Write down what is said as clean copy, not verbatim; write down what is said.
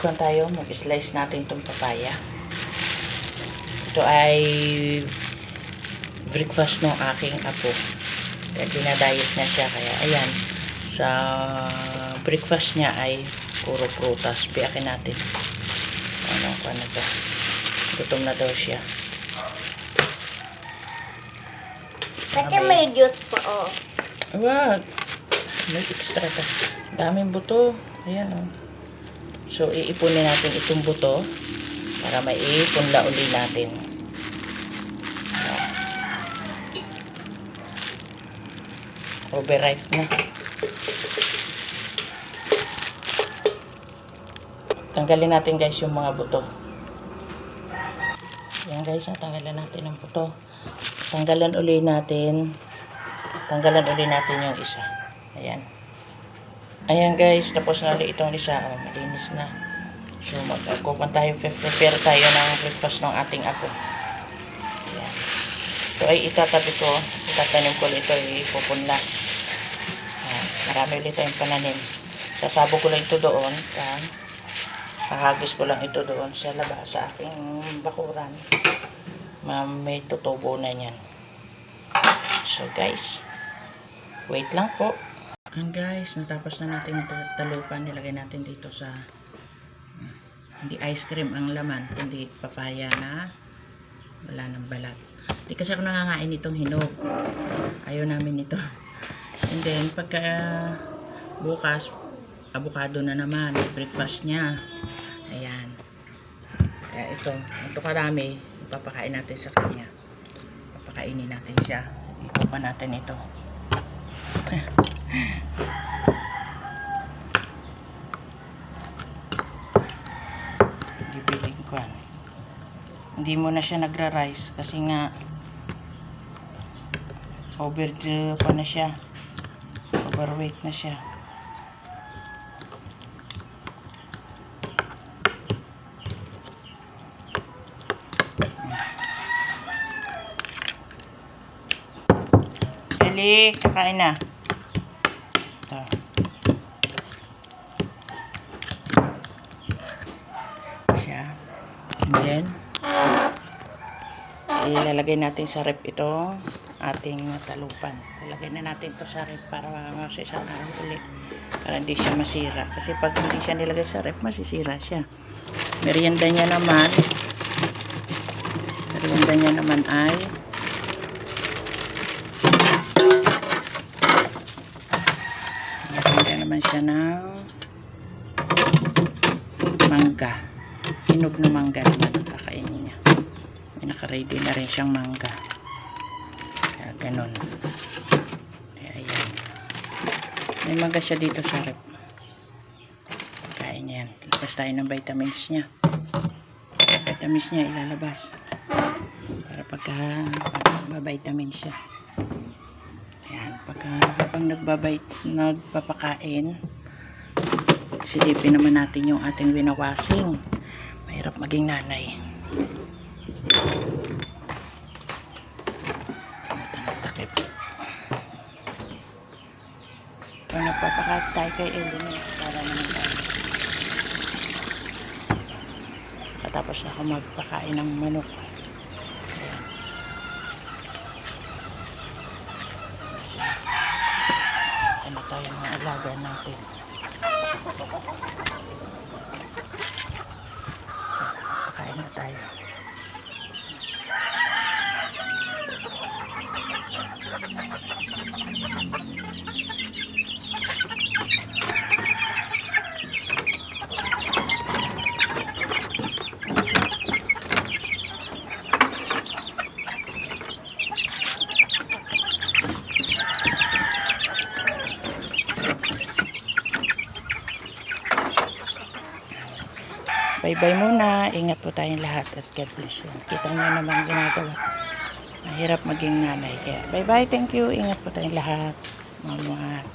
mag-kuhan tayo, mag-slice natin itong papaya. Ito ay breakfast ng aking apo. Kaya dinadayet na siya. Kaya ayan, sa breakfast niya ay puro prutas. Biyakin natin. Ano to? Gutom na daw siya. Kasi may juice pa, oh. Wag. May extra pa. Daming buto. Ayan, oh. So, iipunin natin itong buto para may ipunla uli natin. Overripe na. Tanggalin natin guys yung mga buto. Ayan guys, natanggalan natin ang buto. Tanggalan uli natin yung isa. Ayan. Ayan guys, tapos na ulit itong isa. Oh, malinis na. So, mag-kupan tayo, prepare tayo ng breakfast ng ating apo. Ayan. Ito ay itatabi ko. Itatanim ko ulit ito, ipupunla. Ayan. Marami ulit tayong pananim. Sasabo ko lang ito doon. Hahagis ko lang ito doon sa labas, sa aking bakuran. May tutubo na yan. So guys, wait lang po. And guys, natapos na natin talupan. Nilagay natin dito sa hindi ice cream ang laman, kundi papaya na wala ng balat. Hindi kasi ako nangangain itong hinog. Ayaw namin ito. And then, pagka bukas, avocado na naman, breakfast niya. Ayan. Kaya ito karami, ipapakain natin sa kanya. Papakainin natin siya. Ito pa natin ito. Dibiling ko. Hindi mo na siya nagra-rice kasi nga overweight na siya. Eli, kakain na. Ito. Siya. And then, ilalagay natin sa rep ito, ating talupan. Ilalagay na natin ito sa rep para masisang araw ulit. Para hindi siya masira. Kasi pag hindi siya nilagay sa rep, masisira siya. Merienda niya naman ay siya ng mangga. Hinog na mangga naman kakainin niya. May naka-ready na rin siyang mangga. Kaya ganun. Kaya ayan. May mangga siya dito sa rep. Kain niya yan. Labas tayo ng vitamins niya. Vitamins niya ilalabas. Para pagka vitamins siya. Ayan, habang nagpapakain, silipin naman natin yung ating winawasing. Mahirap maging nanay. Takip. Ito, nagpapakain tayo kay Ellen. Para naman tayo. Katapos na ako magpakain ng manok. Ano tayo mga alaga natin. Pakain na tayo. Bye-bye muna. Ingat po tayong lahat at God bless you. Kita nyo naman ginagawa. Mahirap maging nanay. Kaya bye-bye. Thank you. Ingat po tayong lahat. Mga